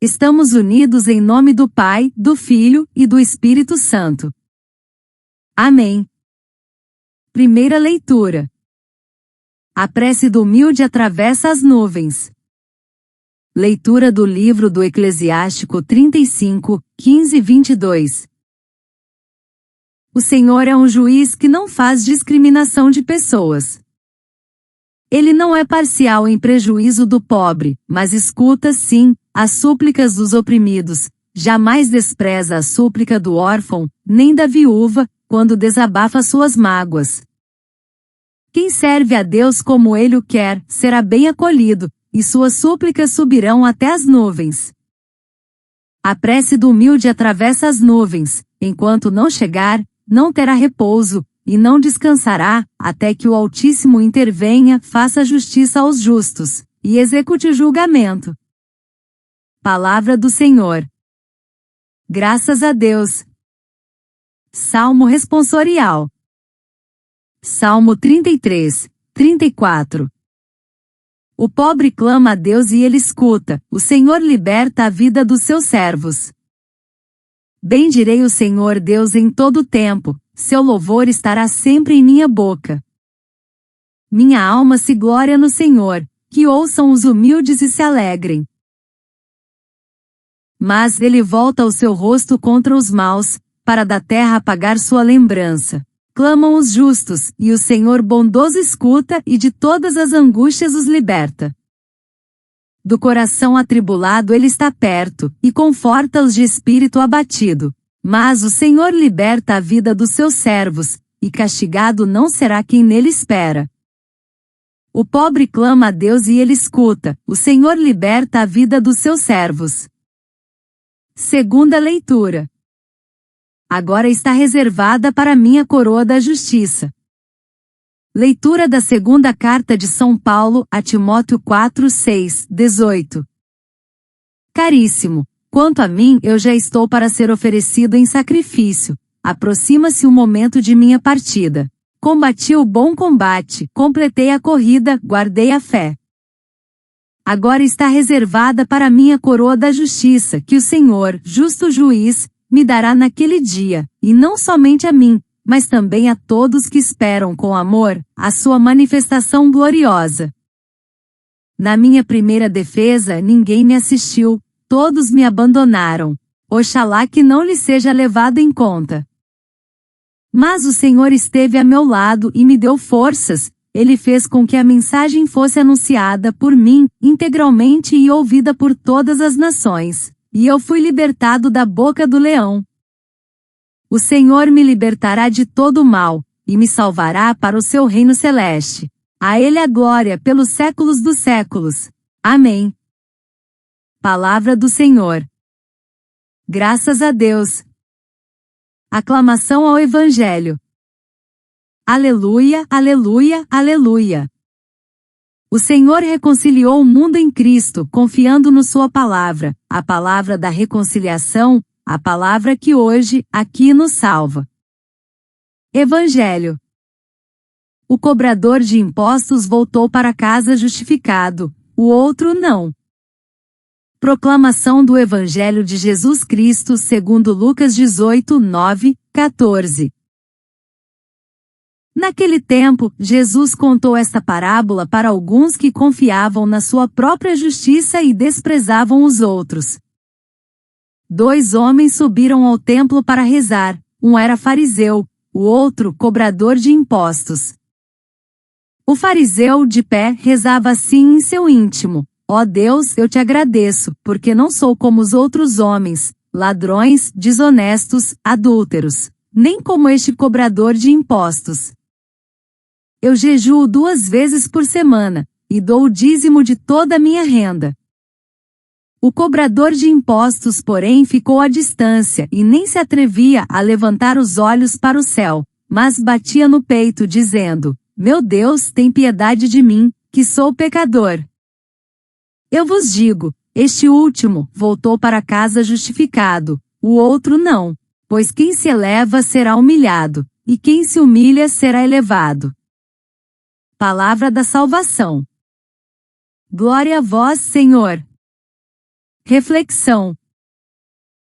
Estamos unidos em nome do Pai, do Filho e do Espírito Santo. Amém. Primeira leitura. A prece do humilde atravessa as nuvens. Leitura do livro do Eclesiástico 35, 15 e 22. O Senhor é um juiz que não faz discriminação de pessoas. Ele não é parcial em prejuízo do pobre, mas escuta, sim, as súplicas dos oprimidos, jamais despreza a súplica do órfão, nem da viúva, quando desabafa suas mágoas. Quem serve a Deus como ele o quer, será bem acolhido, e suas súplicas subirão até as nuvens. A prece do humilde atravessa as nuvens, enquanto não chegar, não terá repouso, e não descansará, até que o Altíssimo intervenha, faça justiça aos justos, e execute o julgamento. Palavra do Senhor. Graças a Deus. Salmo responsorial. Salmo 33, 34. O pobre clama a Deus e ele escuta, o Senhor liberta a vida dos seus servos. Bendirei o Senhor Deus em todo o tempo, seu louvor estará sempre em minha boca. Minha alma se glória no Senhor, que ouçam os humildes e se alegrem. Mas ele volta o seu rosto contra os maus, para da terra apagar sua lembrança. Clamam os justos, e o Senhor bondoso escuta e de todas as angústias os liberta. Do coração atribulado ele está perto, e conforta os de espírito abatido. Mas o Senhor liberta a vida dos seus servos, e castigado não será quem nele espera. O pobre clama a Deus e ele escuta, o Senhor liberta a vida dos seus servos. Segunda leitura. Agora está reservada para mim a coroa da justiça. Leitura da segunda carta de São Paulo a Timóteo 4, 6, 18. Caríssimo, quanto a mim eu já estou para ser oferecido em sacrifício, aproxima-se o momento de minha partida. Combati o bom combate, completei a corrida, guardei a fé. Agora está reservada para mim a coroa da justiça que o Senhor, justo juiz, me dará naquele dia, e não somente a mim, mas também a todos que esperam com amor a sua manifestação gloriosa. Na minha primeira defesa ninguém me assistiu, todos me abandonaram. Oxalá que não lhe seja levado em conta. Mas o Senhor esteve a meu lado e me deu forças, ele fez com que a mensagem fosse anunciada por mim, integralmente e ouvida por todas as nações, e eu fui libertado da boca do leão. O Senhor me libertará de todo o mal, e me salvará para o seu reino celeste. A ele a glória pelos séculos dos séculos. Amém. Palavra do Senhor. Graças a Deus. Aclamação ao Evangelho. Aleluia, aleluia, aleluia. O Senhor reconciliou o mundo em Cristo, confiando no sua palavra, a palavra da reconciliação, a palavra que hoje, aqui nos salva. Evangelho. O cobrador de impostos voltou para casa justificado, o outro não. Proclamação do Evangelho de Jesus Cristo segundo Lucas 18, 9, 14. Naquele tempo, Jesus contou esta parábola para alguns que confiavam na sua própria justiça e desprezavam os outros. 2 homens subiram ao templo para rezar, um era fariseu, o outro cobrador de impostos. O fariseu, de pé, rezava assim em seu íntimo: ó Deus, eu te agradeço, porque não sou como os outros homens, ladrões, desonestos, adúlteros, nem como este cobrador de impostos. Eu jejuo 2 vezes por semana, e dou o dízimo de toda a minha renda. O cobrador de impostos, porém, ficou à distância e nem se atrevia a levantar os olhos para o céu, mas batia no peito dizendo: meu Deus, tem piedade de mim, que sou pecador. Eu vos digo, este último voltou para casa justificado, o outro não, pois quem se eleva será humilhado, e quem se humilha será elevado. Palavra da salvação. Glória a vós, Senhor. Reflexão.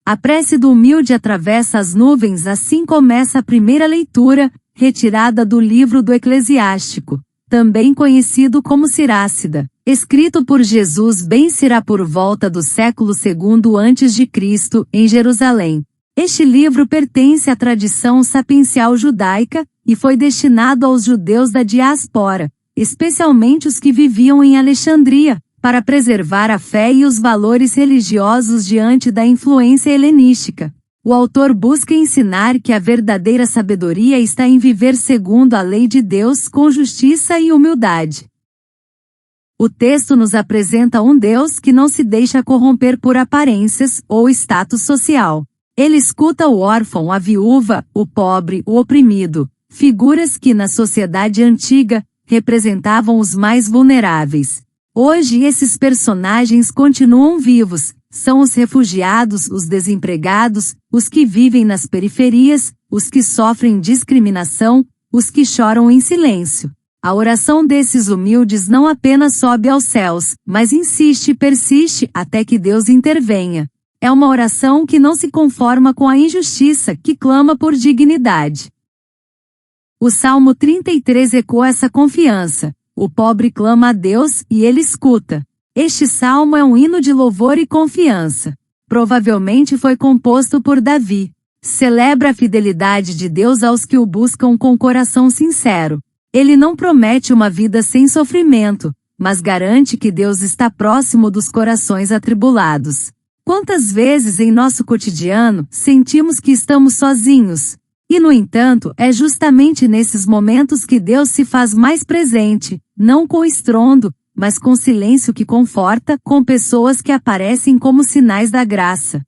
A prece do humilde atravessa as nuvens, assim começa a primeira leitura, retirada do livro do Eclesiástico, também conhecido como Sirácida, escrito por Jesus ben-Sirá por volta do século II a.C., em Jerusalém. Este livro pertence à tradição sapiencial judaica, e foi destinado aos judeus da diáspora, especialmente os que viviam em Alexandria, para preservar a fé e os valores religiosos diante da influência helenística. O autor busca ensinar que a verdadeira sabedoria está em viver segundo a lei de Deus com justiça e humildade. O texto nos apresenta um Deus que não se deixa corromper por aparências ou status social. Ele escuta o órfão, a viúva, o pobre, o oprimido, figuras que na sociedade antiga representavam os mais vulneráveis. Hoje esses personagens continuam vivos, são os refugiados, os desempregados, os que vivem nas periferias, os que sofrem discriminação, os que choram em silêncio. A oração desses humildes não apenas sobe aos céus, mas insiste e persiste até que Deus intervenha. É uma oração que não se conforma com a injustiça, que clama por dignidade. O Salmo 33 ecoa essa confiança. O pobre clama a Deus, e ele escuta. Este salmo é um hino de louvor e confiança. Provavelmente foi composto por Davi. Celebra a fidelidade de Deus aos que o buscam com coração sincero. Ele não promete uma vida sem sofrimento, mas garante que Deus está próximo dos corações atribulados. Quantas vezes em nosso cotidiano sentimos que estamos sozinhos? E no entanto, é justamente nesses momentos que Deus se faz mais presente, não com estrondo, mas com silêncio que conforta, com pessoas que aparecem como sinais da graça.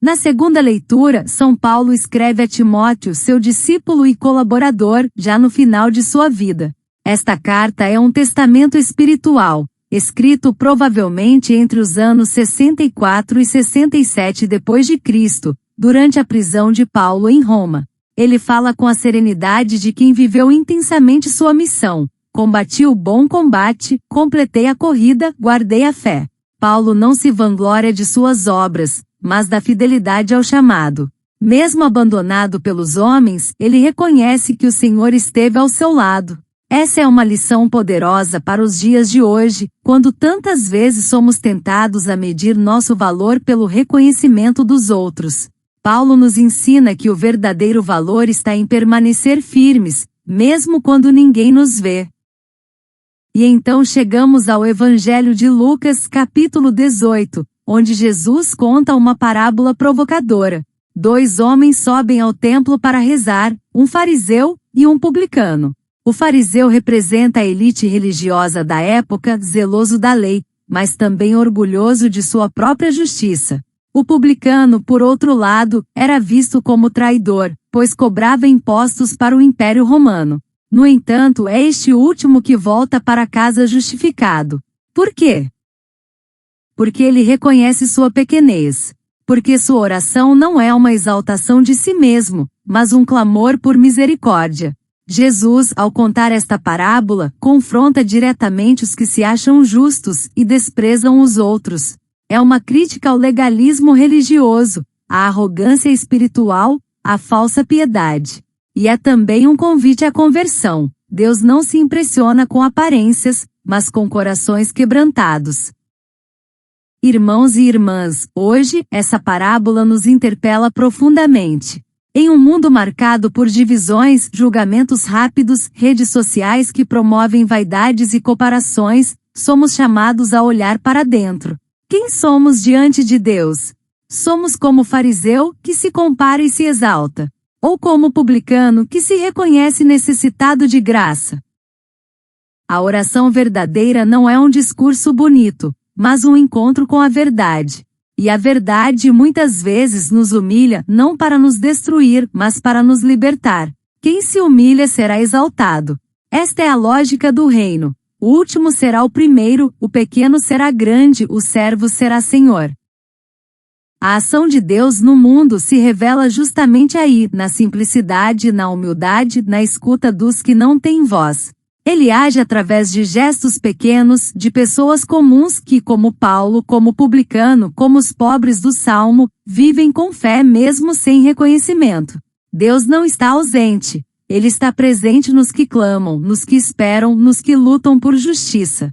Na segunda leitura, São Paulo escreve a Timóteo, seu discípulo e colaborador, já no final de sua vida. Esta carta é um testamento espiritual, escrito provavelmente entre os anos 64 e 67 d.C., durante a prisão de Paulo em Roma. Ele fala com a serenidade de quem viveu intensamente sua missão. Combati o bom combate, completei a corrida, guardei a fé. Paulo não se vangloria de suas obras, mas da fidelidade ao chamado. Mesmo abandonado pelos homens, ele reconhece que o Senhor esteve ao seu lado. Essa é uma lição poderosa para os dias de hoje, quando tantas vezes somos tentados a medir nosso valor pelo reconhecimento dos outros. Paulo nos ensina que o verdadeiro valor está em permanecer firmes, mesmo quando ninguém nos vê. E então chegamos ao Evangelho de Lucas, capítulo 18, onde Jesus conta uma parábola provocadora. 2 homens sobem ao templo para rezar, um fariseu e um publicano. O fariseu representa a elite religiosa da época, zeloso da lei, mas também orgulhoso de sua própria justiça. O publicano, por outro lado, era visto como traidor, pois cobrava impostos para o Império Romano. No entanto, é este último que volta para casa justificado. Por quê? Porque ele reconhece sua pequenez. Porque sua oração não é uma exaltação de si mesmo, mas um clamor por misericórdia. Jesus, ao contar esta parábola, confronta diretamente os que se acham justos e desprezam os outros. É uma crítica ao legalismo religioso, à arrogância espiritual, à falsa piedade. E é também um convite à conversão. Deus não se impressiona com aparências, mas com corações quebrantados. Irmãos e irmãs, hoje, essa parábola nos interpela profundamente. Em um mundo marcado por divisões, julgamentos rápidos, redes sociais que promovem vaidades e comparações, somos chamados a olhar para dentro. Quem somos diante de Deus? Somos como o fariseu, que se compara e se exalta? Ou como o publicano, que se reconhece necessitado de graça? A oração verdadeira não é um discurso bonito, mas um encontro com a verdade. E a verdade muitas vezes nos humilha, não para nos destruir, mas para nos libertar. Quem se humilha será exaltado. Esta é a lógica do reino. O último será o primeiro, o pequeno será grande, o servo será senhor. A ação de Deus no mundo se revela justamente aí, na simplicidade, na humildade, na escuta dos que não têm voz. Ele age através de gestos pequenos, de pessoas comuns que, como Paulo, como publicano, como os pobres do Salmo, vivem com fé mesmo sem reconhecimento. Deus não está ausente. Ele está presente nos que clamam, nos que esperam, nos que lutam por justiça.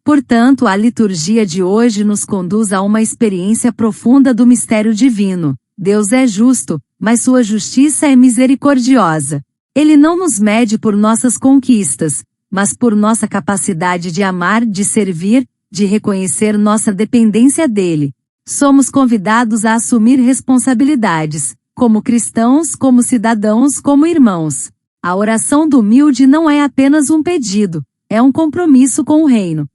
Portanto, a liturgia de hoje nos conduz a uma experiência profunda do mistério divino. Deus é justo, mas sua justiça é misericordiosa. Ele não nos mede por nossas conquistas, mas por nossa capacidade de amar, de servir, de reconhecer nossa dependência dele. Somos convidados a assumir responsabilidades, como cristãos, como cidadãos, como irmãos. A oração do humilde não é apenas um pedido, é um compromisso com o reino.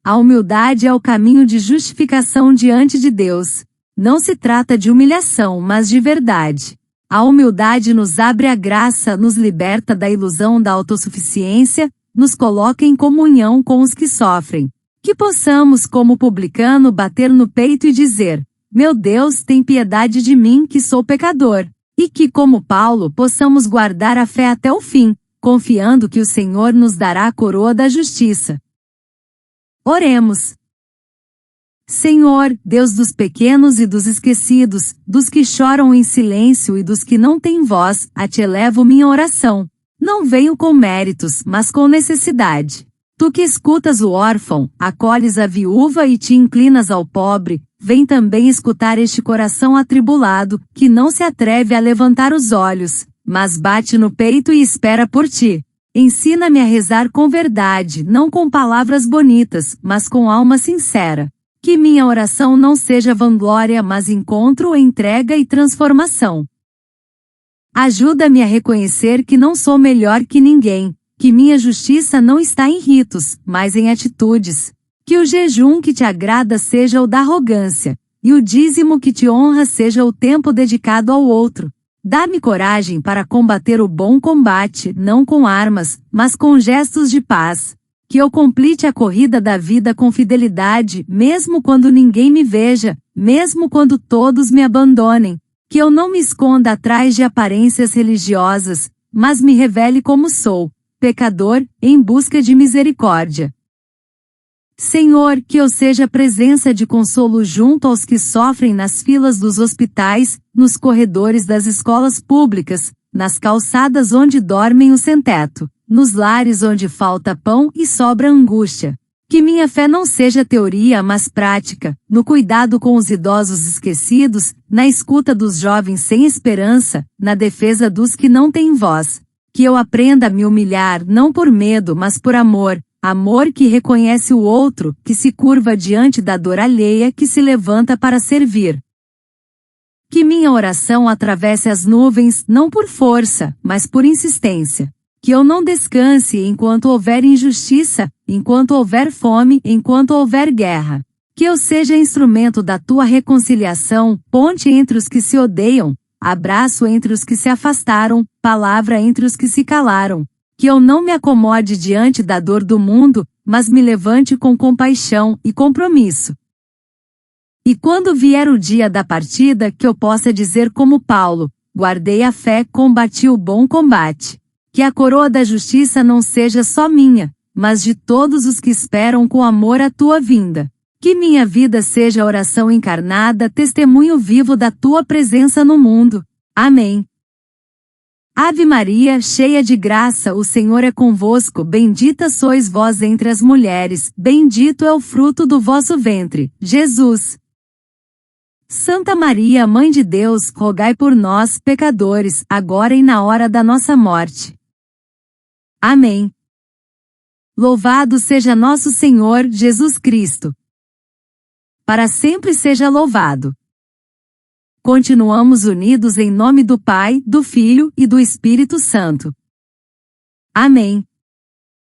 A humildade é o caminho de justificação diante de Deus. Não se trata de humilhação, mas de verdade. A humildade nos abre a graça, nos liberta da ilusão da autossuficiência, nos coloca em comunhão com os que sofrem. Que possamos, como publicano, bater no peito e dizer: meu Deus, tem piedade de mim que sou pecador. E que, como Paulo, possamos guardar a fé até o fim, confiando que o Senhor nos dará a coroa da justiça. Oremos. Senhor, Deus dos pequenos e dos esquecidos, dos que choram em silêncio e dos que não têm voz, a ti elevo minha oração. Não venho com méritos, mas com necessidade. Tu que escutas o órfão, acolhes a viúva e te inclinas ao pobre, vem também escutar este coração atribulado, que não se atreve a levantar os olhos, mas bate no peito e espera por ti. Ensina-me a rezar com verdade, não com palavras bonitas, mas com alma sincera. Que minha oração não seja vanglória, mas encontro, entrega e transformação. Ajuda-me a reconhecer que não sou melhor que ninguém, que minha justiça não está em ritos, mas em atitudes. Que o jejum que te agrada seja o da arrogância, e o dízimo que te honra seja o tempo dedicado ao outro. Dá-me coragem para combater o bom combate, não com armas, mas com gestos de paz. Que eu complete a corrida da vida com fidelidade, mesmo quando ninguém me veja, mesmo quando todos me abandonem. Que eu não me esconda atrás de aparências religiosas, mas me revele como sou, pecador, em busca de misericórdia. Senhor, que eu seja presença de consolo junto aos que sofrem nas filas dos hospitais, nos corredores das escolas públicas, nas calçadas onde dormem os sem-teto, nos lares onde falta pão e sobra angústia. Que minha fé não seja teoria, mas prática, no cuidado com os idosos esquecidos, na escuta dos jovens sem esperança, na defesa dos que não têm voz. Que eu aprenda a me humilhar não por medo, mas por amor, amor que reconhece o outro, que se curva diante da dor alheia, que se levanta para servir. Que minha oração atravesse as nuvens, não por força, mas por insistência. Que eu não descanse enquanto houver injustiça, enquanto houver fome, enquanto houver guerra. Que eu seja instrumento da tua reconciliação, ponte entre os que se odeiam, abraço entre os que se afastaram, palavra entre os que se calaram. Que eu não me acomode diante da dor do mundo, mas me levante com compaixão e compromisso. E quando vier o dia da partida, que eu possa dizer como Paulo: guardei a fé, combati o bom combate. Que a coroa da justiça não seja só minha, mas de todos os que esperam com amor a tua vinda. Que minha vida seja oração encarnada, testemunho vivo da tua presença no mundo. Amém. Ave Maria, cheia de graça, o Senhor é convosco, bendita sois vós entre as mulheres, bendito é o fruto do vosso ventre, Jesus. Santa Maria, Mãe de Deus, rogai por nós, pecadores, agora e na hora da nossa morte. Amém. Louvado seja nosso Senhor Jesus Cristo. Para sempre seja louvado. Continuamos unidos em nome do Pai, do Filho e do Espírito Santo. Amém.